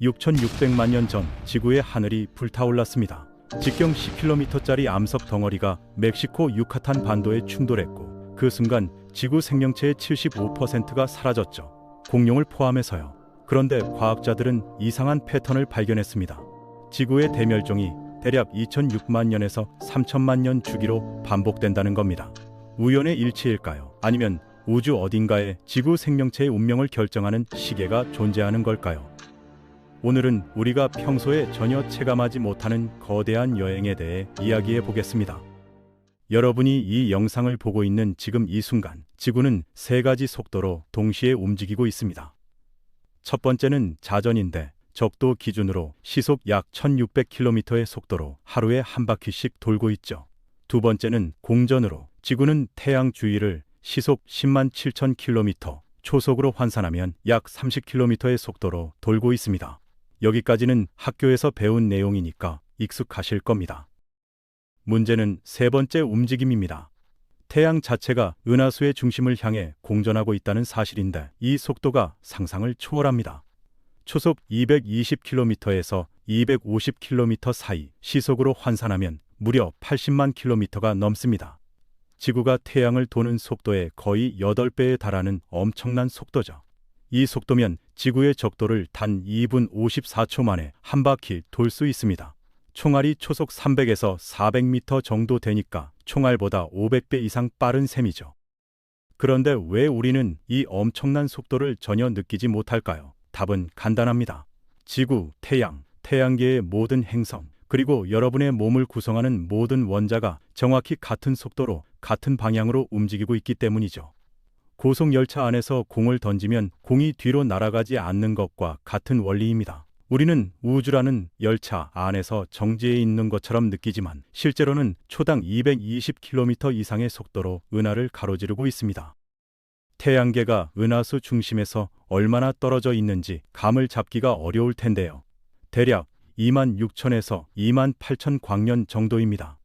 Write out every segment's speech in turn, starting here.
6,600만 년 전 지구의 하늘이 불타올랐습니다. 직경 10km짜리 암석 덩어리가 멕시코 유카탄 반도에 충돌했고 그 순간 지구 생명체의 75%가 사라졌죠. 공룡을 포함해서요. 그런데 과학자들은 이상한 패턴을 발견했습니다. 지구의 대멸종이 대략 2,006만 년에서 3,000만 년 주기로 반복된다는 겁니다. 우연의 일치일까요? 아니면 우주 어딘가에 지구 생명체의 운명을 결정하는 시계가 존재하는 걸까요? 오늘은 우리가 평소에 전혀 체감하지 못하는 거대한 여행에 대해 이야기해 보겠습니다. 여러분이 이 영상을 보고 있는 지금 이 순간, 지구는 세 가지 속도로 동시에 움직이고 있습니다. 첫 번째는 자전인데 적도 기준으로 시속 약 1600km의 속도로 하루에 한 바퀴씩 돌고 있죠. 두 번째는 공전으로 지구는 태양 주위를 시속 107,000km 초속으로 환산하면 약 30km의 속도로 돌고 있습니다. 여기까지는 학교에서 배운 내용이니까 익숙하실 겁니다. 문제는 세 번째 움직임입니다. 태양 자체가 은하수의 중심을 향해 공전하고 있다는 사실인데 이 속도가 상상을 초월합니다. 초속 220km에서 250km 사이 시속으로 환산하면 무려 80만 km가 넘습니다. 지구가 태양을 도는 속도의 거의 8배에 달하는 엄청난 속도죠. 이 속도면 지구의 적도를 단 2분 54초 만에 한 바퀴 돌 수 있습니다. 총알이 초속 300에서 400m 정도 되니까 총알보다 500배 이상 빠른 셈이죠. 그런데 왜 우리는 이 엄청난 속도를 전혀 느끼지 못할까요? 답은 간단합니다. 지구, 태양, 태양계의 모든 행성, 그리고 여러분의 몸을 구성하는 모든 원자가 정확히 같은 속도로 같은 방향으로 움직이고 있기 때문이죠. 고속열차 안에서 공을 던지면 공이 뒤로 날아가지 않는 것과 같은 원리입니다. 우리는 우주라는 열차 안에서 정지해 있는 것처럼 느끼지만 실제로는 초당 220km 이상의 속도로 은하를 가로지르고 있습니다. 태양계가 은하수 중심에서 얼마나 떨어져 있는지 감을 잡기가 어려울 텐데요. 대략 26,000에서 28,000 광년 정도입니다.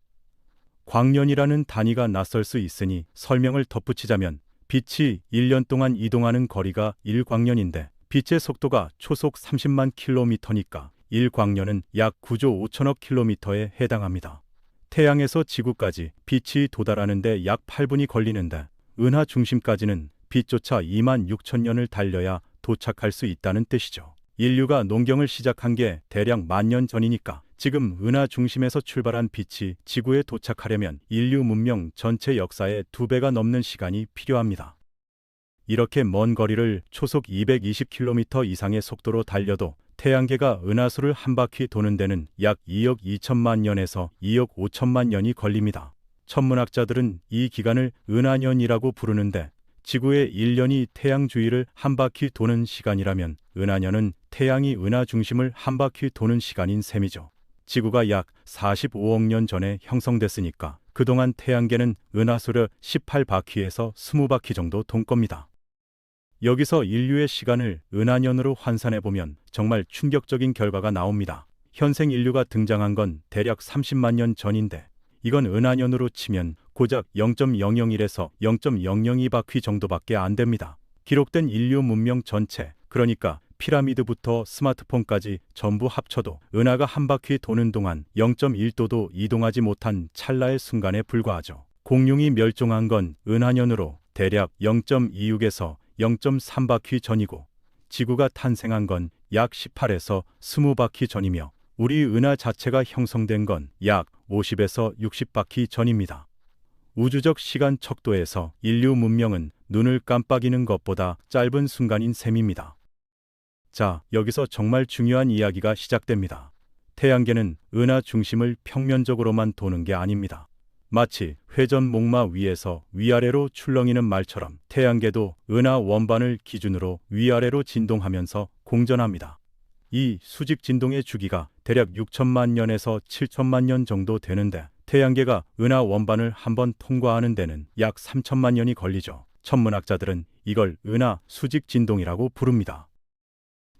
광년이라는 단위가 낯설 수 있으니 설명을 덧붙이자면 빛이 1년 동안 이동하는 거리가 1광년인데 빛의 속도가 초속 30만 km니까 1광년은 약 9조 5천억 km에 해당합니다. 태양에서 지구까지 빛이 도달하는데 약 8분이 걸리는데 은하 중심까지는 빛조차 26,000년을 달려야 도착할 수 있다는 뜻이죠. 인류가 농경을 시작한 게 대략 10,000년 전이니까 지금 은하 중심에서 출발한 빛이 지구에 도착하려면 인류 문명 전체 역사의 2배가 넘는 시간이 필요합니다. 이렇게 먼 거리를 초속 220km 이상의 속도로 달려도 태양계가 은하수를 한 바퀴 도는 데는 약 2억 2천만 년에서 2억 5천만 년이 걸립니다. 천문학자들은 이 기간을 은하년이라고 부르는데 지구의 1년이 태양 주위를 한 바퀴 도는 시간이라면 은하년은 태양이 은하 중심을 한 바퀴 도는 시간인 셈이죠. 지구가 약 45억 년 전에 형성됐으니까 그동안 태양계는 은하수를 18바퀴에서 20바퀴 정도 돈 겁니다. 여기서 인류의 시간을 은하년으로 환산해보면 정말 충격적인 결과가 나옵니다. 현생 인류가 등장한 건 대략 30만 년 전인데 이건 은하년으로 치면 고작 0.001에서 0.002바퀴 정도밖에 안 됩니다. 기록된 인류 문명 전체, 그러니까 피라미드부터 스마트폰까지 전부 합쳐도 은하가 한 바퀴 도는 동안 0.1도도 이동하지 못한 찰나의 순간에 불과하죠. 공룡이 멸종한 건 은하년으로 대략 0.26에서 0.3바퀴 전이고 지구가 탄생한 건 약 18에서 20바퀴 전이며 우리 은하 자체가 형성된 건 약 50에서 60바퀴 전입니다. 우주적 시간 척도에서 인류 문명은 눈을 깜빡이는 것보다 짧은 순간인 셈입니다. 자, 여기서 정말 중요한 이야기가 시작됩니다. 태양계는 은하 중심을 평면적으로만 도는 게 아닙니다. 마치 회전 목마 위에서 위아래로 출렁이는 말처럼 태양계도 은하 원반을 기준으로 위아래로 진동하면서 공전합니다. 이 수직 진동의 주기가 대략 6천만 년에서 7천만 년 정도 되는데 태양계가 은하 원반을 한번 통과하는 데는 약 3천만 년이 걸리죠. 천문학자들은 이걸 은하 수직 진동이라고 부릅니다.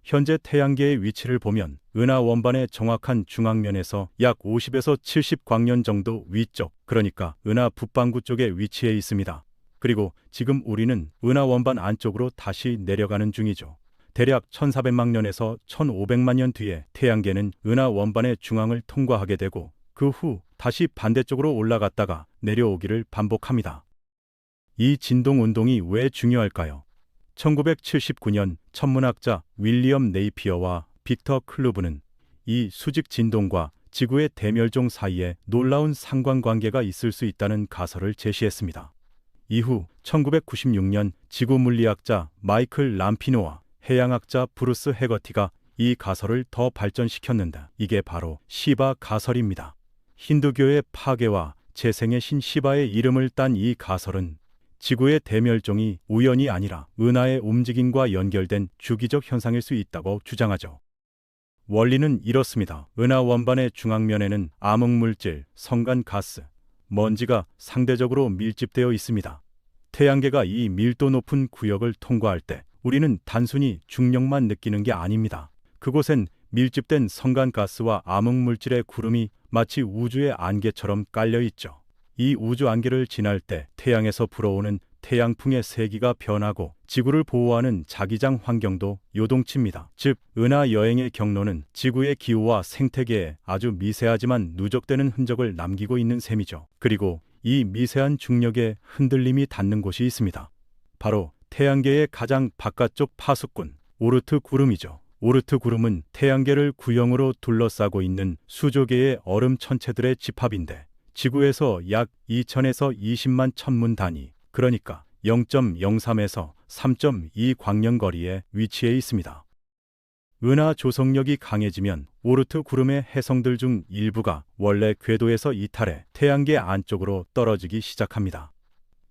현재 태양계의 위치를 보면 은하 원반의 정확한 중앙면에서 약 50에서 70광년 정도 위쪽, 그러니까 은하 북반구 쪽에 위치해 있습니다. 그리고 지금 우리는 은하 원반 안쪽으로 다시 내려가는 중이죠. 대략 1400만 년에서 1500만 년 뒤에 태양계는 은하 원반의 중앙을 통과하게 되고 그 후 다시 반대쪽으로 올라갔다가 내려오기를 반복합니다. 이 진동 운동이 왜 중요할까요? 1979년 천문학자 윌리엄 네이피어와 빅터 클루브는 이 수직 진동과 지구의 대멸종 사이에 놀라운 상관관계가 있을 수 있다는 가설을 제시했습니다. 이후 1996년 지구 물리학자 마이클 람피노와 해양학자 브루스 해거티가 이 가설을 더 발전시켰는데 이게 바로 시바 가설입니다. 힌두교의 파괴와 재생의 신 시바의 이름을 딴 이 가설은 지구의 대멸종이 우연이 아니라 은하의 움직임과 연결된 주기적 현상일 수 있다고 주장하죠. 원리는 이렇습니다. 은하 원반의 중앙면에는 암흑물질, 성간가스, 먼지가 상대적으로 밀집되어 있습니다. 태양계가 이 밀도 높은 구역을 통과할 때 우리는 단순히 중력만 느끼는 게 아닙니다. 그곳엔 밀집된 성간가스와 암흑물질의 구름이 마치 우주의 안개처럼 깔려 있죠. 이 우주 안개를 지날 때 태양에서 불어오는 태양풍의 세기가 변하고 지구를 보호하는 자기장 환경도 요동칩니다. 즉, 은하 여행의 경로는 지구의 기후와 생태계에 아주 미세하지만 누적되는 흔적을 남기고 있는 셈이죠. 그리고 이 미세한 중력에 흔들림이 닿는 곳이 있습니다. 바로 태양계의 가장 바깥쪽 파수꾼, 오르트 구름이죠. 오르트 구름은 태양계를 구형으로 둘러싸고 있는 수조 개의 얼음 천체들의 집합인데 지구에서 약 2000에서 20만 천문 단위, 그러니까 0.03에서 3.2 광년 거리에 위치해 있습니다. 은하 조성력이 강해지면 오르트 구름의 해성들 중 일부가 원래 궤도에서 이탈해 태양계 안쪽으로 떨어지기 시작합니다.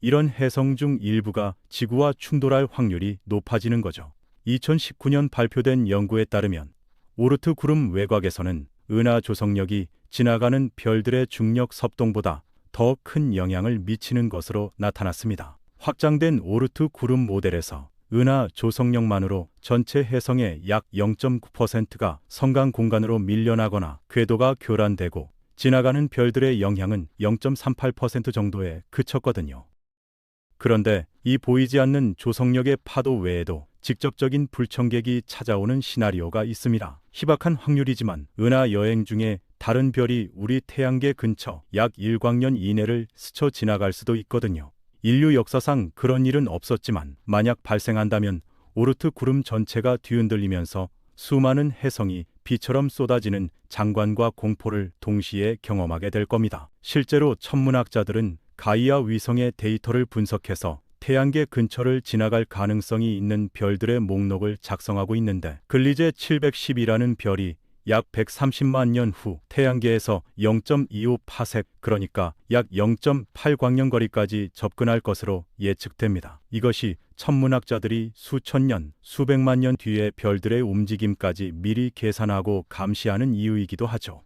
이런 해성 중 일부가 지구와 충돌할 확률이 높아지는 거죠. 2019년 발표된 연구에 따르면 오르트 구름 외곽에서는 은하 조성력이 지나가는 별들의 중력 섭동보다 더 큰 영향을 미치는 것으로 나타났습니다. 확장된 오르트 구름 모델에서 은하 조성력만으로 전체 해성의 약 0.9%가 성간 공간으로 밀려나거나 궤도가 교란되고 지나가는 별들의 영향은 0.38% 정도에 그쳤거든요. 그런데 이 보이지 않는 조성력의 파도 외에도 직접적인 불청객이 찾아오는 시나리오가 있습니다. 희박한 확률이지만 은하 여행 중에 다른 별이 우리 태양계 근처 약 1광년 이내를 스쳐 지나갈 수도 있거든요. 인류 역사상 그런 일은 없었지만 만약 발생한다면 오르트 구름 전체가 뒤흔들리면서 수많은 해성이 비처럼 쏟아지는 장관과 공포를 동시에 경험하게 될 겁니다. 실제로 천문학자들은 가이아 위성의 데이터를 분석해서 태양계 근처를 지나갈 가능성이 있는 별들의 목록을 작성하고 있는데 글리제 710이라는 별이 약 130만 년 후 태양계에서 0.25 파섹, 그러니까 약 0.8 광년거리까지 접근할 것으로 예측됩니다. 이것이 천문학자들이 수천 년, 수백만 년 뒤의 별들의 움직임까지 미리 계산하고 감시하는 이유이기도 하죠.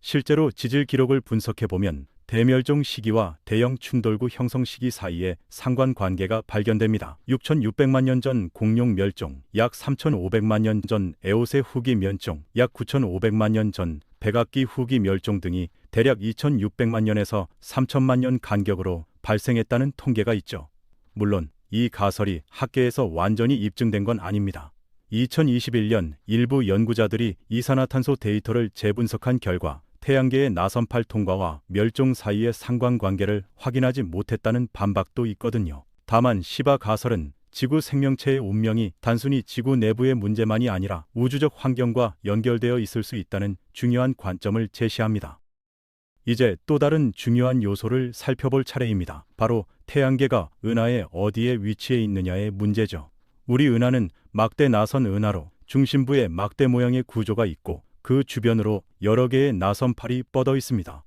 실제로 지질 기록을 분석해보면 대멸종 시기와 대형 충돌구 형성 시기 사이에 상관관계가 발견됩니다. 6600만 년 전 공룡 멸종, 약 3500만 년 전 에오세 후기 멸종, 약 9500만 년 전 백악기 후기 멸종 등이 대략 2600만 년에서 3000만 년 간격으로 발생했다는 통계가 있죠. 물론 이 가설이 학계에서 완전히 입증된 건 아닙니다. 2021년 일부 연구자들이 이산화탄소 데이터를 재분석한 결과 태양계의 나선팔 통과와 멸종 사이의 상관관계를 확인하지 못했다는 반박도 있거든요. 다만 시바 가설은 지구 생명체의 운명이 단순히 지구 내부의 문제만이 아니라 우주적 환경과 연결되어 있을 수 있다는 중요한 관점을 제시합니다. 이제 또 다른 중요한 요소를 살펴볼 차례입니다. 바로 태양계가 은하의 어디에 위치해 있느냐의 문제죠. 우리 은하는 막대 나선 은하로 중심부에 막대 모양의 구조가 있고 그 주변으로 여러 개의 나선팔이 뻗어 있습니다.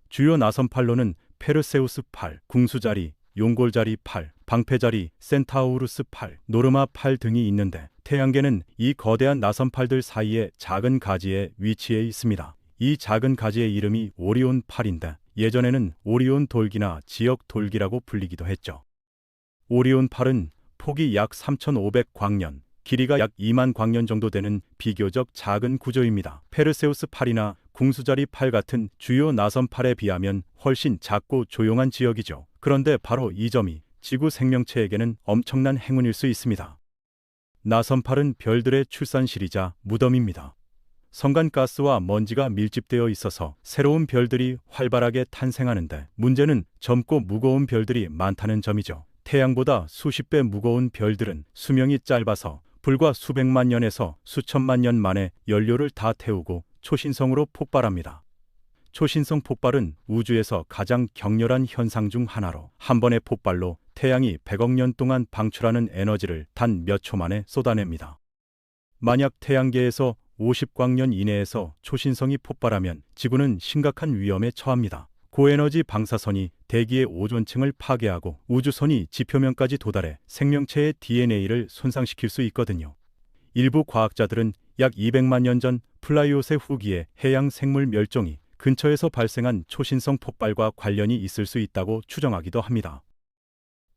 주요 나선팔로는 페르세우스 팔, 궁수자리, 용골자리 팔, 방패자리, 센타우루스 팔, 노르마 팔 등이 있는데 태양계는 이 거대한 나선팔들 사이에 작은 가지에 위치해 있습니다. 이 작은 가지의 이름이 오리온 팔인데 예전에는 오리온 돌기나 지역 돌기라고 불리기도 했죠. 오리온 팔은 폭이 약 3500광년, 길이가 약 2만 광년 정도 되는 비교적 작은 구조입니다. 페르세우스 팔이나 궁수자리 팔 같은 주요 나선팔에 비하면 훨씬 작고 조용한 지역이죠. 그런데 바로 이 점이 지구 생명체에게는 엄청난 행운일 수 있습니다. 나선팔은 별들의 출산실이자 무덤입니다. 성간가스와 먼지가 밀집되어 있어서 새로운 별들이 활발하게 탄생하는데 문제는 젊고 무거운 별들이 많다는 점이죠. 태양보다 수십 배 무거운 별들은 수명이 짧아서 불과 수백만 년에서 수천만 년 만에 연료를 다 태우고 초신성으로 폭발합니다. 초신성 폭발은 우주에서 가장 격렬한 현상 중 하나로 한 번의 폭발로 태양이 100억 년 동안 방출하는 에너지를 단 몇 초 만에 쏟아냅니다. 만약 태양계에서 50광년 이내에서 초신성이 폭발하면 지구는 심각한 위험에 처합니다. 고에너지 방사선이 대기의 오존층을 파괴하고 우주선이 지표면까지 도달해 생명체의 DNA를 손상시킬 수 있거든요. 일부 과학자들은 약 200만 년 전 플라이오세 후기의 해양 생물 멸종이 근처에서 발생한 초신성 폭발과 관련이 있을 수 있다고 추정하기도 합니다.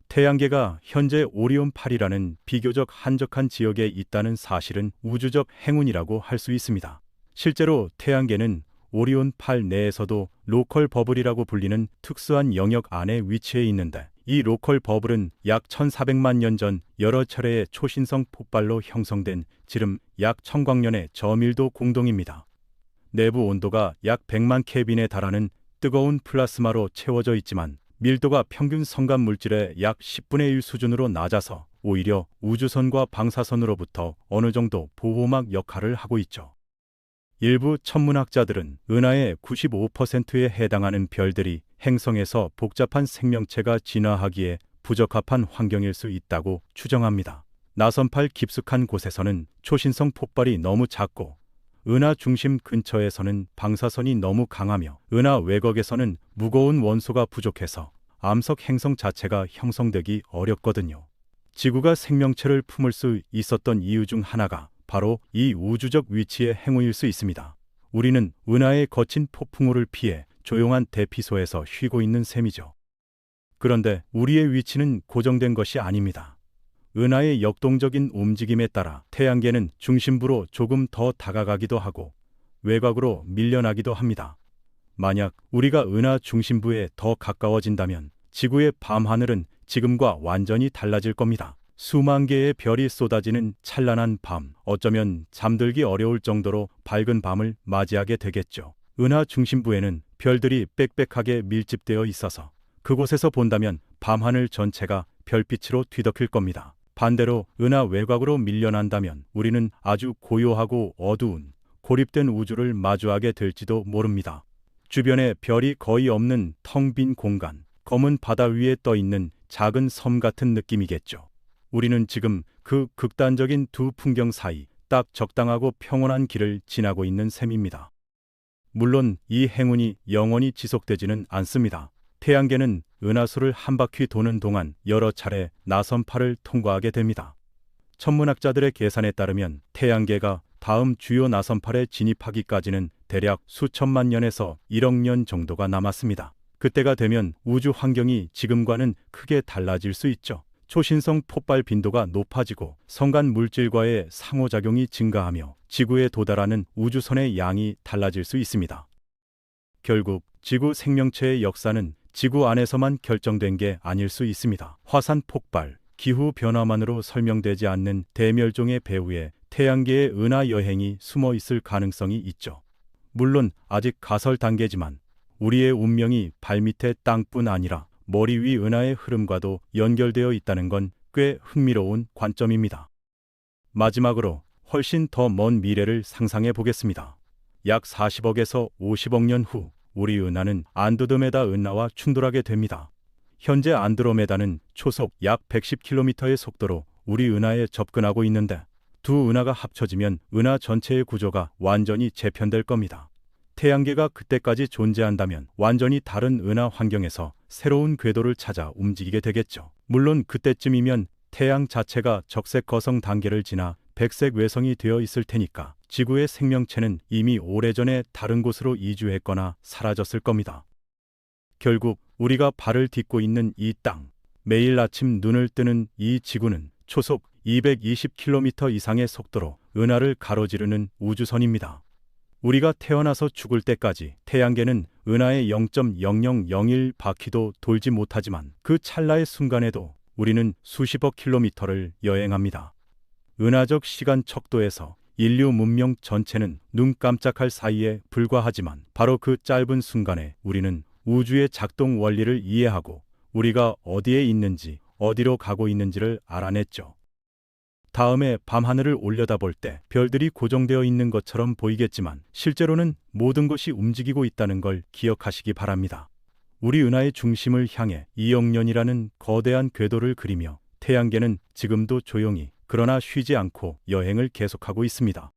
태양계가 현재 오리온 8이라는 비교적 한적한 지역에 있다는 사실은 우주적 행운이라고 할 수 있습니다. 실제로 태양계는 오리온 8 내에서도 로컬 버블이라고 불리는 특수한 영역 안에 위치해 있는데 이 로컬 버블은 약 1400만 년 전 여러 차례의 초신성 폭발로 형성된 지름 약 1000광년의 저밀도 공동입니다. 내부 온도가 약 100만 켈빈에 달하는 뜨거운 플라스마로 채워져 있지만 밀도가 평균 성간 물질의 약 10분의 1 수준으로 낮아서 오히려 우주선과 방사선으로부터 어느 정도 보호막 역할을 하고 있죠. 일부 천문학자들은 은하의 95%에 해당하는 별들이 행성에서 복잡한 생명체가 진화하기에 부적합한 환경일 수 있다고 추정합니다. 나선팔 깊숙한 곳에서는 초신성 폭발이 너무 작고 은하 중심 근처에서는 방사선이 너무 강하며 은하 외곽에서는 무거운 원소가 부족해서 암석 행성 자체가 형성되기 어렵거든요. 지구가 생명체를 품을 수 있었던 이유 중 하나가 바로 이 우주적 위치의 행운일 수 있습니다. 우리는 은하의 거친 폭풍우를 피해 조용한 대피소에서 쉬고 있는 셈이죠. 그런데 우리의 위치는 고정된 것이 아닙니다. 은하의 역동적인 움직임에 따라 태양계는 중심부로 조금 더 다가가기도 하고 외곽으로 밀려나기도 합니다. 만약 우리가 은하 중심부에 더 가까워진다면 지구의 밤하늘은 지금과 완전히 달라질 겁니다. 수만 개의 별이 쏟아지는 찬란한 밤, 어쩌면 잠들기 어려울 정도로 밝은 밤을 맞이하게 되겠죠. 은하 중심부에는 별들이 빽빽하게 밀집되어 있어서 그곳에서 본다면 밤하늘 전체가 별빛으로 뒤덮일 겁니다. 반대로 은하 외곽으로 밀려난다면 우리는 아주 고요하고 어두운 고립된 우주를 마주하게 될지도 모릅니다. 주변에 별이 거의 없는 텅 빈 공간, 검은 바다 위에 떠 있는 작은 섬 같은 느낌이겠죠. 우리는 지금 그 극단적인 두 풍경 사이 딱 적당하고 평온한 길을 지나고 있는 셈입니다. 물론 이 행운이 영원히 지속되지는 않습니다. 태양계는 은하수를 한 바퀴 도는 동안 여러 차례 나선팔을 통과하게 됩니다. 천문학자들의 계산에 따르면 태양계가 다음 주요 나선팔에 진입하기까지는 대략 수천만 년에서 1억 년 정도가 남았습니다. 그때가 되면 우주 환경이 지금과는 크게 달라질 수 있죠. 초신성 폭발 빈도가 높아지고 성간 물질과의 상호작용이 증가하며 지구에 도달하는 우주선의 양이 달라질 수 있습니다. 결국 지구 생명체의 역사는 지구 안에서만 결정된 게 아닐 수 있습니다. 화산 폭발, 기후 변화만으로 설명되지 않는 대멸종의 배후에 태양계의 은하 여행이 숨어 있을 가능성이 있죠. 물론 아직 가설 단계지만 우리의 운명이 발밑의 땅뿐 아니라 머리 위 은하의 흐름과도 연결되어 있다는 건 꽤 흥미로운 관점입니다. 마지막으로 훨씬 더 먼 미래를 상상해 보겠습니다. 약 40억에서 50억 년 후 우리 은하는 안드로메다 은하와 충돌하게 됩니다. 현재 안드로메다는 초속 약 110km의 속도로 우리 은하에 접근하고 있는데 두 은하가 합쳐지면 은하 전체의 구조가 완전히 재편될 겁니다. 태양계가 그때까지 존재한다면 완전히 다른 은하 환경에서 새로운 궤도를 찾아 움직이게 되겠죠. 물론 그때쯤이면 태양 자체가 적색 거성 단계를 지나 백색 외성이 되어 있을 테니까 지구의 생명체는 이미 오래전에 다른 곳으로 이주했거나 사라졌을 겁니다. 결국 우리가 발을 딛고 있는 이 땅, 매일 아침 눈을 뜨는 이 지구는 초속 220km 이상의 속도로 은하를 가로지르는 우주선입니다. 우리가 태어나서 죽을 때까지 태양계는 은하의 0.0001바퀴도 돌지 못하지만 그 찰나의 순간에도 우리는 수십억 킬로미터를 여행합니다. 은하적 시간 척도에서 인류 문명 전체는 눈 깜짝할 사이에 불과하지만 바로 그 짧은 순간에 우리는 우주의 작동 원리를 이해하고 우리가 어디에 있는지 어디로 가고 있는지를 알아냈죠. 다음에 밤하늘을 올려다볼 때 별들이 고정되어 있는 것처럼 보이겠지만 실제로는 모든 것이 움직이고 있다는 걸 기억하시기 바랍니다. 우리 은하의 중심을 향해 2억 년이라는 거대한 궤도를 그리며 태양계는 지금도 조용히 그러나 쉬지 않고 여행을 계속하고 있습니다.